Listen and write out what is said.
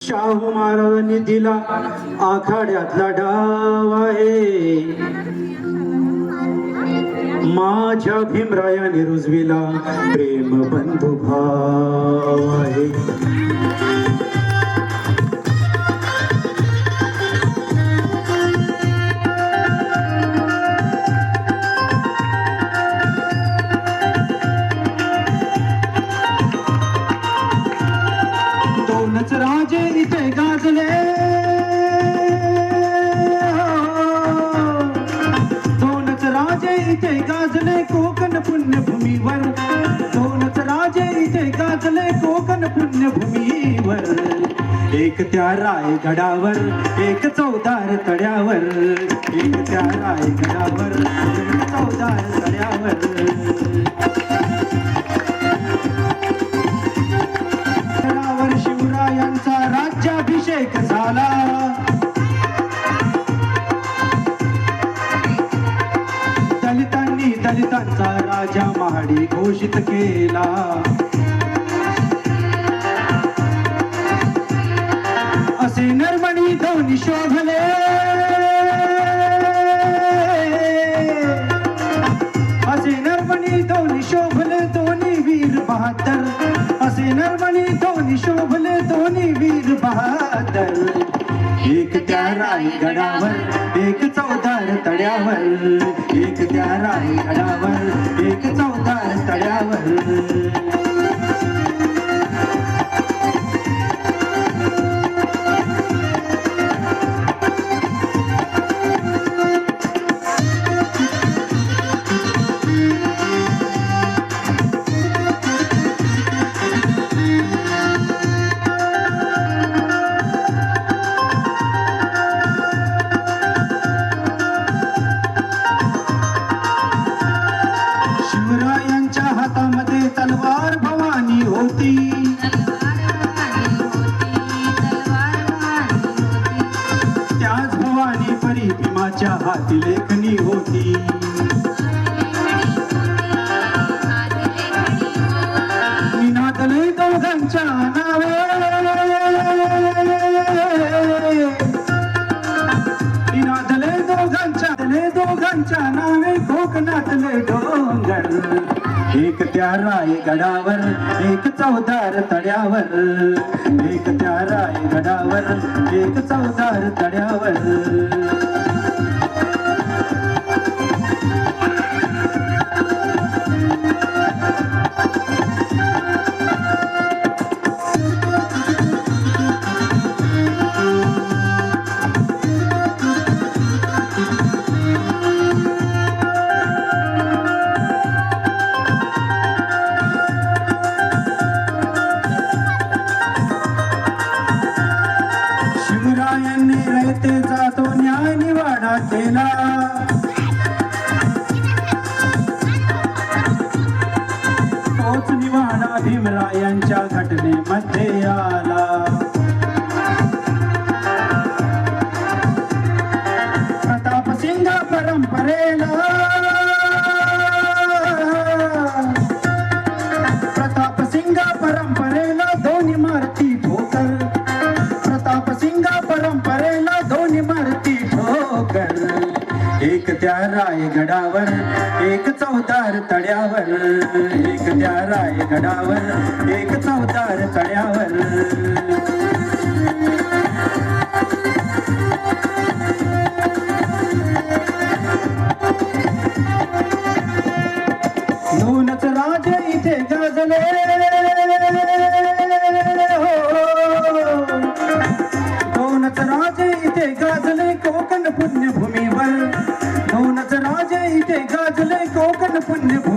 शाहू महाराजांनी दिला आखाड्यातला डाव आहे, माझ्या भीमरायाने रुजविला प्रेम बंधू भाव आहे. दोनच राजे इथे गाजले, दोनच राजे इथे गाजले कोकण पुण्यभूमीवर, दोनच राजे इथे गाजले कोकण पुण्यभूमीवर. एक त्या रायगडावर, एक चौदार तड्यावर, एक त्या रायगडावर, एक चौदार तड्यावर. शिवरायांचा राज्याभिषेक झाला, दलितांनी दलितांचा राजा महाडी घोषित केला. असे नरमणी दोन्ही शोभले, असे नरमणी दोन्ही शोभले दोन्ही वीर बहादर, असे नरमणी दोन्ही शोभले दोन्ही वीर बहादर. एक त्या रायगडावर, एक चौदार तड्यावर, एक त्या रायगडावर, एक चौदार तड्यावर. शिवरायांच्या हातामध्ये तलवार भवानी होती, त्याच भवानी परी भीमाच्या हाती लेखणी होती. निनादले दोघांच्या नावे, निनादले दोघांच्या नावे कोकणातले डोंगर. एक त्या रायगडावर, एक चौदार तड्यावर, एक त्या रायगडावर, एक चौदार तड्यावर. शिवरायांनी रयतेचा तो न्याय निवाडा केला, तोच निवाडा भीमरायांच्या घटनेमध्ये आला. प्रतापसिंग परंपरेला, प्रतापसिंग परंपरेला दोन्ही मारती ठोकर, प्रतापसिंग परंपरेला दोन्ही मारती ठोकर. एक त्या रायगडावर, एक चौदार तड्यावर, एक त्या रायगडावर, एक चौदार तड्यावर. दोनच राजे इथे गाजले, दोनच राजे इथे गाजले कोकण पुण्यभूमीवर, दोनच राजे इथे गाजले कोकण पुण्यभूमीवर.